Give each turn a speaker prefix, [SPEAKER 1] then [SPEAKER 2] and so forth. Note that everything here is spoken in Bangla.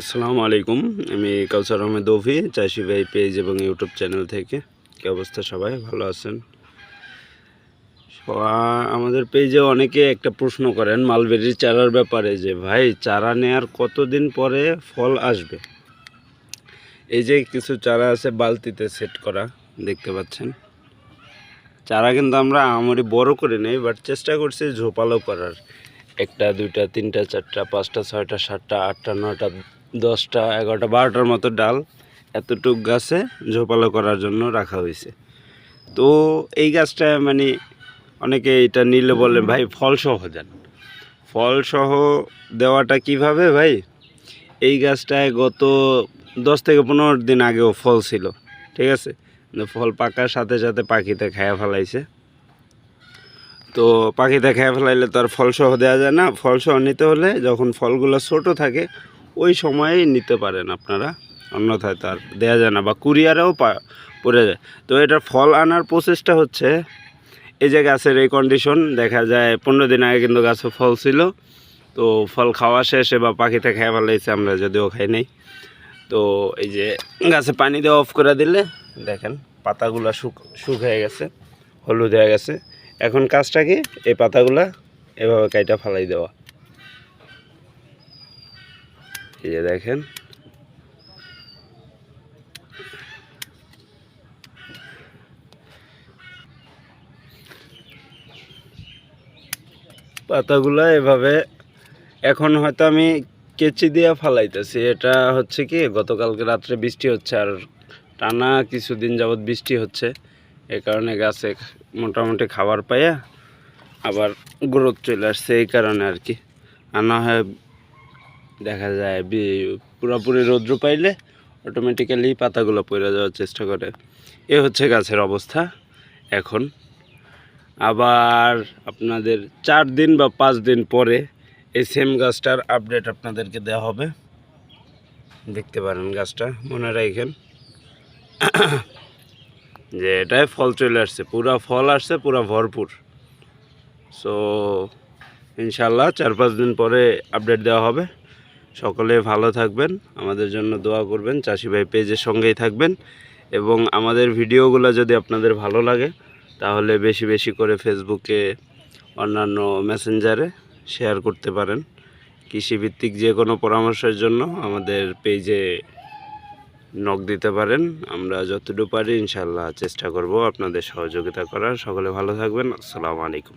[SPEAKER 1] আসসালামু আলাইকুম। আমি কাউসার আহমেদ অভি, চাষি ভাই পেজ এবং ইউটিউব চ্যানেল থেকে। কী অবস্থা সবাই, ভালো আছেন? আমাদের পেজে অনেকে একটা প্রশ্ন করেন মালবেরির চারার ব্যাপারে, যে ভাই চারা নেয়ার কতদিন পরে ফল আসবে। এই যে কিছু চারা আছে বালতিতে সেট করা, দেখতে পাচ্ছেন। চারা কিন্তু আমরা আমারই বড় করে নেই, বাট চেষ্টা করছি ঝোপালো করার। 1টা 2টা 3টা 4টা 5টা 6টা 7টা 8টা 9টা 10টা 11টা 12টার মতো ডাল এতটুক গাছে ঝোপালো করার জন্য রাখা হয়েছে। তো এই গাছটা মানে অনেকে এটা নিলে বলে ভাই ফলসহ দেন। ফলসহ দেওয়াটা কিভাবে ভাই, এই গাছটায় গত 10 থেকে 15 দিন আগেও ফল ছিল, ঠিক আছে। ফল পাকার সাথে সাথে পাখিতে খায়া ফেলাইছে। তো পাখিতে খেয়ে ফেলাইলে তো আর ফলসহ দেওয়া যায় না। ফলসহ নিতে হলে যখন ফলগুলো ছোটো থাকে ওই সময়েই নিতে পারেন আপনারা, অন্যথায় তো আর দেওয়া যায় না, বা কুরিয়ারেও পড়ে যায়। তো এটার ফল আনার প্রসেসটা হচ্ছে, এই যে গাছের এই কন্ডিশন দেখা যায় 15 দিন আগে কিন্তু গাছে ফল ছিল। তো ফল খাওয়া শেষে বা পাখিতে খেয়ে ফেলাইছে, আমরা যদিও খাই নাই। তো এই যে গাছে পানি দেওয়া অফ করে দিলে দেখেন পাতাগুলো শুকিয়ে গেছে, হলুদ হয়ে গেছে। এখন কাজটা কি, এই পাতাগুলা এভাবে কাইটা ফালাই দেওয়া। এই যে দেখেন পাতাগুলা এভাবে। এখন হয়তো আমি কেচি দিয়ে ফালাইতেছি। এটা হচ্ছে কি, গতকালকে রাত্রে বৃষ্টি হচ্ছে আর টানা কিছুদিন যাবৎ বৃষ্টি হচ্ছে, এই কারণে গাছে মোটামুটি খাবার পাইয়া আবার গ্রোথ চলে আসছে, এই কারণে আর কি। আর না হয় দেখা যায় পুরোপুরি রৌদ্র পাইলে অটোমেটিক্যালি পাতাগুলো পড়ে যাওয়ার চেষ্টা করে। এ হচ্ছে গাছের অবস্থা এখন। আবার আপনাদের 4 দিন বা 5 দিন পরে এই সেম গাছটার আপডেট আপনাদেরকে দেওয়া হবে। দেখতে পারেন গাছটা, মনে রাখেন যে এটাই ফল চলে আসছে, পুরা ফল আসছে, পুরা ভরপুর। সো ইনশাল্লাহ 4-5 দিন পরে আপডেট দেওয়া হবে। সকলে ভালো থাকবেন, আমাদের জন্য দোয়া করবেন, চাষি ভাই পেজের সঙ্গেই থাকবেন। এবং আমাদের ভিডিওগুলো যদি আপনাদের ভালো লাগে তাহলে বেশি বেশি করে ফেসবুকে, অন্যান্য মেসেঞ্জারে শেয়ার করতে পারেন। কৃষিভিত্তিক যে কোনো পরামর্শের জন্য আমাদের পেজে নক দিতে পারেন। আমরা যতটুকু পারি ইনশাল্লাহ চেষ্টা করব আপনাদের সহযোগিতা করার। সকলে ভালো থাকবেন। আসসালামু আলাইকুম।